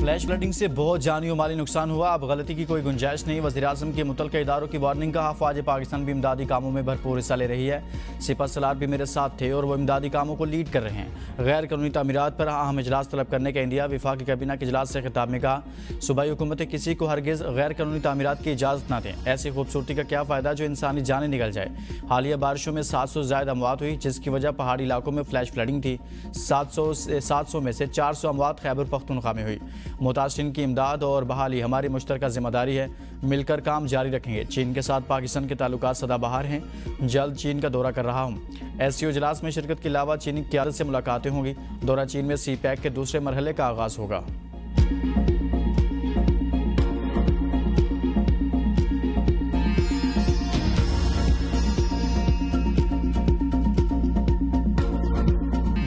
Flash flooding से बहुत जानी और माली नुकसान हुआ। अब गलती की कोई गुंजाइश नहीं। वज़ीर-ए-आज़म के मुतल्लिक़ इदारों की वार्निंग का अफ़वाज पाकिस्तान भी इमदादी कामों में भरपूर हिस्सा ले रही है। सिपह सलार भी मेरे साथ थे और वो इमदादी कामों को लीड कर रहे हैं। गैर कानूनी तामीरात पर अहम इजलास तलब करने का इंडिया। वफाकी कैबिनेट के इजलास से खिताब में कहा, सूबाई हुकूमतें किसी को हरगिज़ गैर कानूनी तामीरात की इजाज़त न दें। ऐसी खूबसूरती का क्या फ़ायदा जो इंसानी जानें निकल जाए। हालिया बारिशों में 700 से ज़्यादा अमवात हुई, जिसकी वजह पहाड़ी इलाकों में फ्लैश फ्लडिंग थी। 700 में से 400 अमवात खैबर पख्तूनख्वा में हुई। मुतासिरीन की इमदाद और बहाली हमारी मुश्तरका जिम्मेदारी है। मिलकर काम जारी रखेंगे। चीन के साथ पाकिस्तान के ताल्लुकात सदाबहार हैं। जल्द चीन का दौरा कर रहा हूँ। एससीओ इजलास में शिरकत के अलावा चीनी क़यादत से मुलाकातें होंगी। दौरा चीन में सी पैक के दूसरे मरहले का आगाज़ होगा।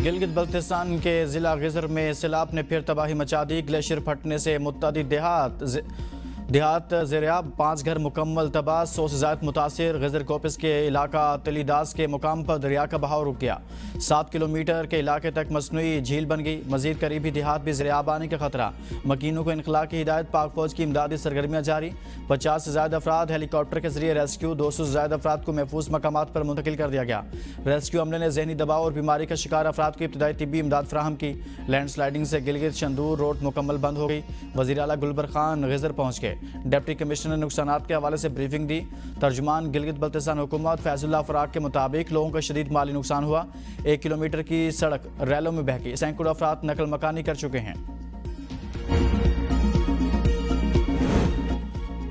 गिलगित बल्तिस्तान के ज़िला गिजर में सैलाब ने फिर तबाही मचा दी। ग्लेशियर फटने से मुत्तअद्दिद देहात ज़ेरियाब, 5 घर मुकम्मल तबाह, 100 से ज़ायद मुतासिर। गिजर कोपिस के इलाका तलीदास के मुकाम पर दरिया का बहाव रुक गया। 7 किलोमीटर के इलाके तक मसनूई झील बन गई। मजीद करीबी देहात भी ज़ेरियाब आने का खतरा। मकीनों को इनखला की हिदायत। पाक फौज की इमदादी सरगर्मियाँ जारी। 50 से ज़्यादा अफराद हेलीकॉप्टर के जरिए रेस्क्यू। 200 से ज़्यादा अफराद को महफूज मकामात पर मुंतकिल कर दिया गया। रेस्क्यू अमले ने जहनी दबाव और बीमारी का शिकार अफराद को इब्तदाई तिब्बी इमदाद फराहम की। लैंड स्लाइडिंग से गिलगित शंदूर रोड मुकम्मल बंद हो गई। वज़ीर आला गुलबर खान गिजर पहुँच गए। डिप्टी कमिश्नर ने नुकसानात के हवाले से ब्रीफिंग दी। तर्जुमान गिलगित बल्तिस्तान हुकूमत फैजुल्लाह फराक के मुताबिक लोगों का शदीद माली नुकसान हुआ। 1 किलोमीटर की सड़क रैलों में बह गई। सैकड़ों अफराद नकल मकानी कर चुके हैं।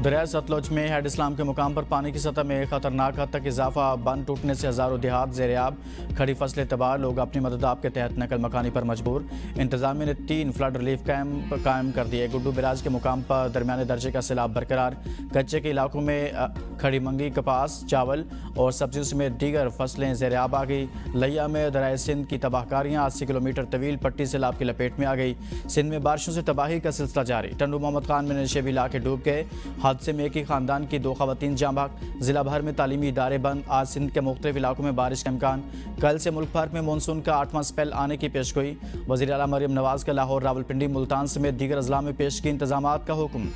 दरिया सतलुज में हेड इस्लाम के मुकाम पर पानी की सतह में खतरनाक हद तक इजाफा। बंद टूटने से हज़ारों देहात ज़ेरियाब, खड़ी फसलें तबाह। लोग अपनी मदद आपके तहत नकल मकानी पर मजबूर। इंतजामिया ने 3 फ्लड रिलीफ कैंप कायम कर दिए। गुड्डू बिराज के मुकाम पर दरमियाने दर्जे का सैलाब बरकरार। कच्चे के इलाकों में खड़ी मंगी, कपास, चावल और सब्जियों समेत दीगर फसलें ज़ेरियाब आ गई। लिया में दरिया सिंध की तबाहकारियाँ 80 किलोमीटर तवील पट्टी सैलाब की लपेट में आ गई। सिंध में बारिशों से तबाही का सिलसिला जारी। टंडू मोहम्मद खान में नशे भी इलाके डूब गए। हादसे में एक ही खानदान की 2 खवातीन जाँ बहक। जिला भर में तालीमी इदारे बंद। आज सिंध के मुख्तलिफ इलाकों में बारिश का इम्कान। कल से मुल्क भर में मानसून का 8वां स्पेल आने की पेशगोई। वज़ीर आला मरियम नवाज का लाहौर, रावलपिंडी, मुल्तान समेत दीगर अजला में पेश की इंतजामात का हुक्म।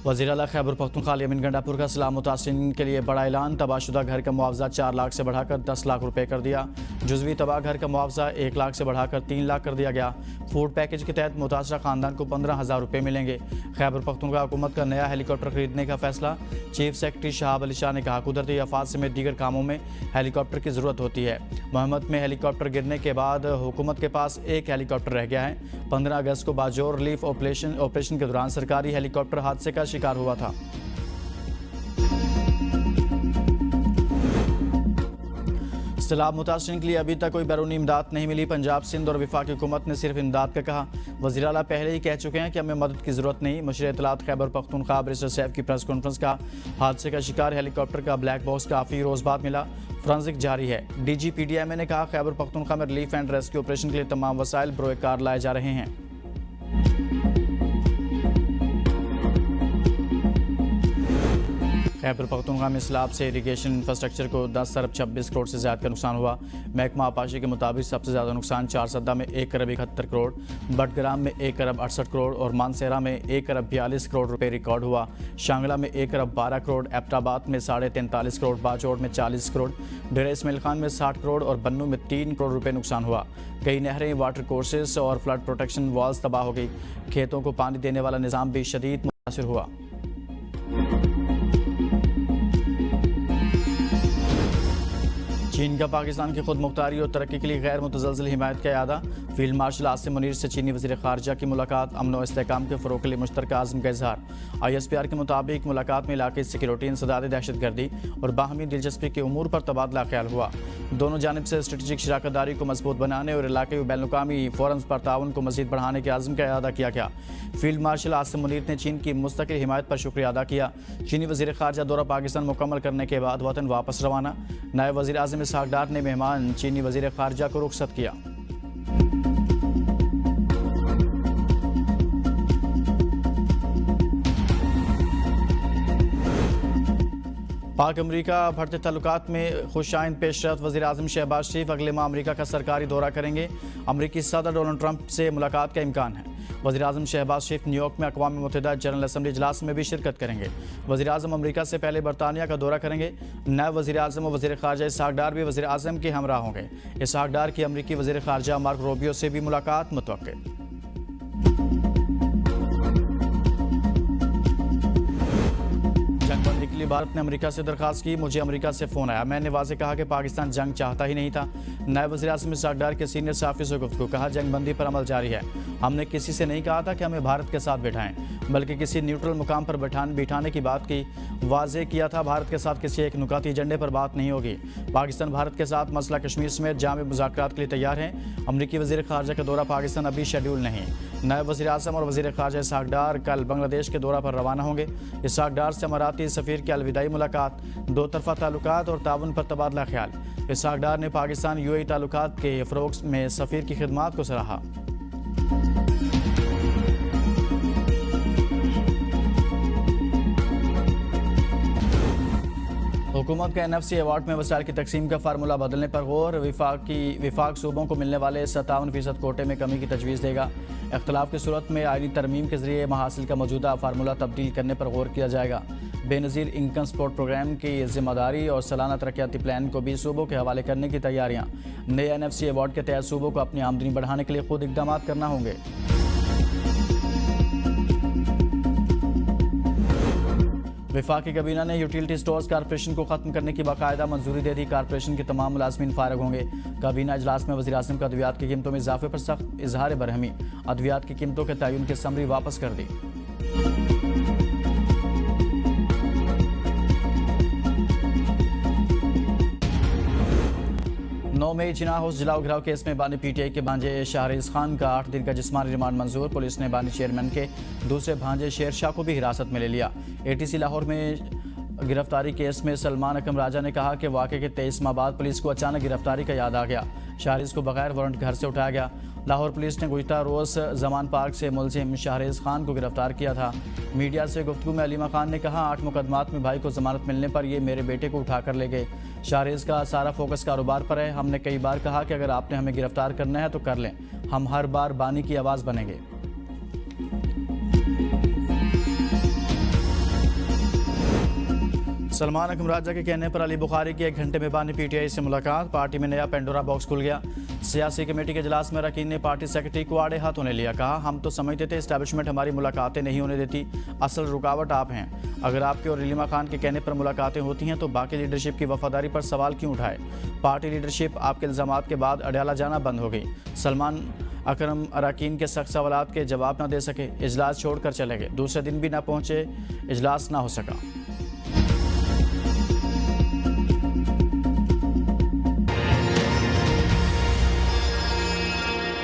वज़ीर आला खैबर पख्तूनख्वा यमीन गंडापुर का सलाम मुतासिरीन के लिए बड़ा ऐलान। तबाहशुदा घर का मुआवजा 4 लाख से बढ़ाकर 10 लाख रुपए कर दिया। जुज़वी तबाह घर का मुआवजा 1 लाख से बढ़ाकर 3 लाख कर दिया गया। फूड पैकेज के तहत मुतासरा खानदान को 15,000 रुपये मिलेंगे। खैबर पख्तूनख्वा हुकूमत का नया हेलीकॉप्टर खरीदने का फैसला। चीफ सेक्रेटरी शहाब अली शाह ने कहा, कुदरती आफात समेत दीगर कामों में हेलीकॉप्टर की ज़रूरत होती है। मोहम्मद में हेलीकॉप्टर गिरने के बाद हुकूमत के पास 1 हेलीकॉप्टर रह गया है। 15 अगस्त को बाजोर रिलीफ ऑपरेशन के दौरान सरकारी हेलीकॉप्टर हादसे का शिकार हुआ था। सैलाब मुतासिरीन के लिए अभी तक कोई बैरूनी इमदाद नहीं मिली। पंजाब, सिंध और वफाकी हुकूमत ने सिर्फ इमदाद का कहा। वज़ीर आला पहले ही कह चुके हैं कि हमें मदद की ज़रूरत नहीं। मुशीर इत्तलात खैबर पख्तूनख्वा बैरिस्टर सैफ की प्रेस कॉन्फ्रेंस का। हादसे का शिकार हेलीकॉप्टर का ब्लैक बॉक्स काफ़ी रोज़ बाद मिला। फोरेंसिक जारी है। DGPDMA ने कहा, खैबर पख्तूनख्वा में रिलीफ एंड रेस्क्यू ऑपरेशन के लिए तमाम वसाइल बरोए कार लाए जा रहे हैं। खैबर पख्तूनख्वा में सैलाब से इरीगेशन इंफ्रास्ट्रक्चर को 10 अरब 26 करोड़ से ज़्यादा का नुकसान हुआ। महकमा आपाशी के मुताबिक सबसे ज़्यादा नुकसान 4 सद्दा में 1 अरब 71 करोड़, बटग्राम में 1 अरब 68 करोड़ और मानसेरा में 1 अरब 42 करोड़ रुपए रिकॉर्ड हुआ। शांगला में 1 अरब 12 करोड़, एबटाबाद में 43.5 करोड़, बाजोड़ में 40 करोड़, डेरा इस्माइल खान में 60 करोड़ और बन्नू में 3 करोड़ रुपए नुकसान हुआ। कई नहरें, वाटर कोर्सेस और फ्लड प्रोटेक्शन वॉल्स तबाह हो गई। खेतों को पानी देने वाला निज़ाम भी शदीद मुतासिर हुआ। चीन का पाकिस्तान की खुद मुख्तारी और तरक्की के लिए गैर मुतज़लज़ल हिमायत का इरादा। फील्ड मार्शल आसिम मुनीर से चीनी वज़ीर ख़ारजा की मुलाकात। अमन व इस्तेहकाम के फ़रोग़ के लिए मुश्तरका आज़म का इज़हार। ISPR के मुताबिक मुलाकात में इलाक़ाई सिक्योरिटी, इंसदाद दहशतगर्दी और बाहमी दिलचस्पी के उमूर पर तबादला ख्याल हुआ। दोनों जानिब से स्ट्रेटेजिक शराकत दारी को मजबूत बनाने और इलाक़ाई व बैनुल-अक़वामी फ़ोरम्स पर ताउन को मज़ीद बढ़ाने के आज़म का इरादा किया गया। फील्ड मार्शल आसिम मुनीर ने चीन की मुस्तकिल हिमायत पर शुक्रिया अदा किया। चीनी वज़ीर ख़ारजा दौरा पाकिस्तान मुकम्मल करने के बाद वतन वापस रवाना। नायब वज़ीर आज़म इसहाक़ डार ने मेहमान चीनी वज़ीर ख़ारजा को रुख़सत किया। पाक अमरीका बढ़ते ताल्लुकात में खुशाइन पेशरफ। वज़ीर आज़म शहबाज शरीफ अगले माह अमरीका का सरकारी दौरा करेंगे। अमरीकी सदर डोनाल्ड ट्रंप से मुलाकात का इम्कान है। वज़ीर आज़म शहबाज शरीफ न्यूयॉर्क में अक़वाम मुत्तहिदा जनरल असम्बली इजलास में भी शिरकत करेंगे। वज़ीर आज़म अमरीका से पहले बरतानिया का दौरा करेंगे। नायब वज़ीर आज़म और वज़ीर ख़ारजा इसहाक़ डार भी वज़ीर आज़म के हमरा होंगे। इसहाक़ डार की अमरीकी वज़ीर ख़ारजा मार्को रूबियो से भी मुलाकात मुतवक्किल। जंगबंदी के लिए भारत ने अमेरिका से दरखास्त की। मुझे अमेरिका से फ़ोन आया, मैंने वाज़ेह कहा कि पाकिस्तान जंग चाहता ही नहीं था। नायब वज़ीर आज़म इसहाक़ डार के सीनियर सहाफ़ी से गुफ्तगू, कहा जंगबंदी पर अमल जारी है। हमने किसी से नहीं कहा था कि हमें भारत के साथ बैठाएं, बल्कि किसी न्यूट्रल मुकाम पर बिठाने की बात की। वाज़ेह किया था भारत के साथ किसी एक नुकाती एजेंडे पर बात नहीं होगी। पाकिस्तान भारत के साथ मसला कश्मीर समेत जामे मुज़ाकरात के लिए तैयार हैं। अमरीकी वज़ीर ख़ारजा का दौरा पाकिस्तान अभी शेड्यूल नहीं। नायब वज़ीर आज़म और वज़ीर ख़ारजा इसहाक़ डार कल बांग्लादेश के दौरा पर रवाना होंगे। इसहाक़ डार से अमाराती सफ़ीर की अलविदाई मुलाकात, दो तरफ़ा ताल्लुकात और ताउन पर तबादला ख्याल। इसहाक़ डार ने पाकिस्तान UAE ताल्लुकात के फ़रोग़ में सफ़ीर की खिदमात को सराहा। हुकूमत का NFC अवार्ड में वसाइल की तकसीम का फार्मूला बदलने पर गौर। विफाक सूबों को मिलने वाले 57% कोटे में कमी की तजवीज़ देगा। इख्तलाफ की सूरत में आईनी तरमीम के जरिए महासिल का मौजूदा फार्मूला तब्दील करने पर गौर किया जाएगा। बेनज़ीर इनकम सपोर्ट प्रोग्राम की जिम्मेदारी और सालाना तरक्याती प्लान को भी सूबों के हवाले करने की तैयारियाँ। नए NFC अवार्ड के तहत सूबों को अपनी आमदनी बढ़ाने के लिए खुद इक़दाम करना होंगे। वफाकी काबीना ने यूटिलिटी स्टोर्स कॉरपोरेशन को ख़त्म करने की बाकायदा मंजूरी दे दी। कॉरपोरेशन के तमाम मुलाजमीन फारग होंगे। काबीना इजलास में वज़ीर आज़म का अद्वियात की कीमतों में इजाफे पर सख्त इजहार बरहमी। अद्वियात की कीमतों के तयन की समरी वापस कर दी। 9 मई जिना हाउस जलाओ घिराव केस में बानी PTI के भांजे शाहरिज खान का 8 दिन का जिस्मानी रिमांड मंजूर। पुलिस ने बानी चेयरमैन के दूसरे भांजे शेर शाह को भी हिरासत में ले लिया। ATC लाहौर में गिरफ्तारी केस में सलमान अकरम राजा ने कहा कि वाक़े के 23 माह बाद पुलिस को अचानक गिरफ्तारी का याद आ गया। शाहरिज को बगैर वारंट घर से उठाया गया। लाहौर पुलिस ने गुज़िश्ता रोज़ जमान पार्क से मुलजिम शाहरिज खान को गिरफ्तार किया था। मीडिया से गुफ्तगू में अलीमा खान ने कहा 8 मुकदमात में भाई को जमानत मिलने पर ये मेरे बेटे को उठा कर ले गए। शाहरिज का सारा फोकस कारोबार पर है। हमने कई बार कहा कि अगर आपने हमें गिरफ्तार करना है तो कर लें, हम हर बार बानी की आवाज़ बनेंगे। सलमान अकरम राजा के कहने पर अली बुखारी की 1 घंटे में बानी PTI से मुलाकात। पार्टी में नया पेंडोरा बॉक्स खुल गया। सियासी कमेटी के इजलास में अरकान ने पार्टी सेक्रेटरी को आड़े हाथों ले लिया। कहा हम तो समझते थे इस्टेब्लिशमेंट हमारी मुलाकातें नहीं होने देती, असल रुकावट आप हैं। अगर आपके और अलीमा खान के कहने पर मुलाकातें होती हैं तो बाकी लीडरशिप की वफादारी पर सवाल क्यों उठाए। पार्टी लीडरशिप आपके इल्ज़ामात के बाद अडयाला जाना बंद हो गई। सलमान अकरम अरकान के सख्त सवालात के जवाब न दे सके, इजलास छोड़ कर चले गए। दूसरे दिन भी न पहुँचे, इजलास ना हो सका।